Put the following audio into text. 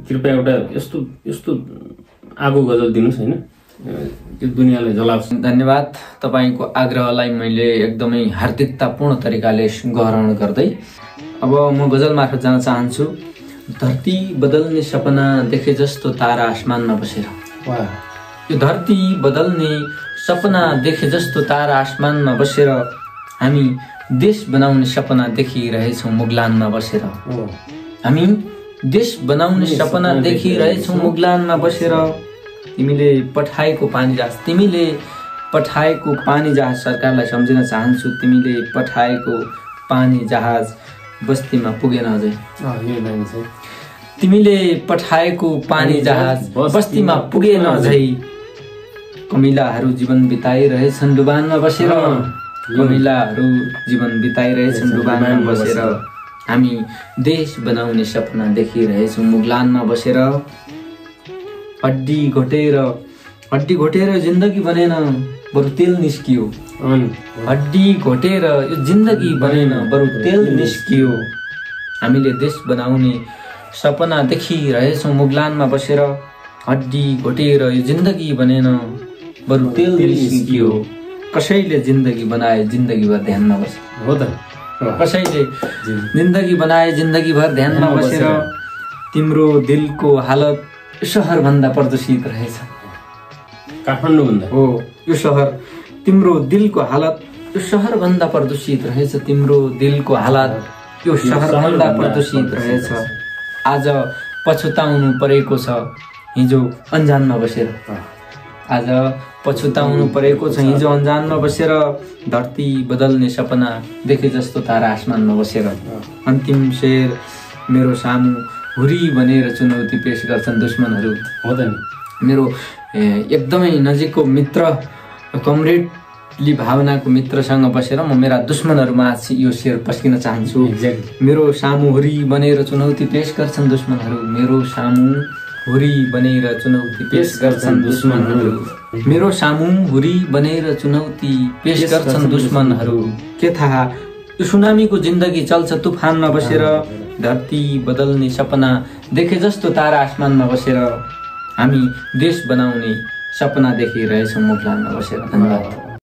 कृपया एउटा यस्तो यस्तो आगो गजल दिनुस् हैन, त्यो दुनियाँलाई जलाओस्। धन्यवाद। तपाईको आग्रहलाई मैले एकदमै हार्दिकतापूर्ण तरिकाले ग्रहण गर्दै अब म गजल मार्फत जान चाहन्छु। धरती बदल्ने सपना देखे जस्तो तारा आसमानमा बसेर। यो धरती बदल्ने सपना देखे जस्तो तारा आसमानमा बसेर हामी देश बनाउने सपना देखिरहेछौँ मुगलानमा बसेर। हामी देश बनाउने सपना देखिरहेछौँ मुगलानमा बसेर। तिमीले पठाएको पानी जहाज सरकारलाई सम्झिन चाहन्छु। तिमीले पठाएको पानी जहाज बस्तीमा पुगेन अझै। तिमीले पठाएको पानी जहाज बस्तीमा पुगेन अझै। कमिलाहरू जीवन बिताइरहेछन् डुबानमा बसेर। कमिलाहरू जीवन बिताइरहेछन् डुबानमा बसेर। हामी देश बनाउने सपना देखिरहेछौँ मुगलानमा बसेर। हड्डी घोटेर जिन्दगी बनेन बरु तेल निस्कियो। हड्डी घोटेर यो जिन्दगी बनेन बरु तेल निस्कियो। हामीले देश बनाउने सपना देखिरहेछौँ मुगलानमा बसेर। हड्डी घोटेर यो जिन्दगी बनेन बरु तेल निस्कियो। कसैले जिन्दगी बनाए जिन्दगीभर ध्यानमा बसे। हो त, कसैले जिन्दगी बनाए जिन्दगीभर ध्यानमा बसेर। तिम्रो दिलको हालत सहरभन्दा प्रदूषित रहेछ। काठमाडौँ भन्दा हो यो सहर। तिम्रो दिलको हालत यो सहरभन्दा प्रदूषित रहेछ। तिम्रो दिलको हालत यो सहरभन्दा प्रदूषित रहेछ। आज पछुताउनु परेको छ हिजो अन्जानमा बसेर। आज पछुताउनु परेको छ हिजो अन्जानमा बसेर। धरती बदल्ने सपना देखे जस्तो तारा आसमानमा बसेर। अन्तिम शेर मेरो सामु हुरी बनेर चुनौती पेश गर्छन् दुश्मनहरू। हो त नि, मेरो एकदमै नजिकको मित्र कमरेडली भावनाको मित्रसँग बसेर म मेरा दुश्मनहरूमा यो शेर पस्किन चाहन्छु। मेरो सामु हुरी बनेर चुनौती पेश गर्छन् दुश्मनहरू। मेरो सामु हुरी बनेर चुनौती पेश गर्छन् दुश्मनहरू। मेरो सामु हुरी बनेर चुनौती पेश गर्छन् दुश्मनहरू। के थाहा यो सुनामीको जिन्दगी चल्छ तुफानमा बसेर। धरती बदल्ने सपना देखे जस्तो तारा आसमानमा बसेर हामी देश बनाउने सपना देखिरहेछौँ मुगलानमा बसेर। धन्यवाद।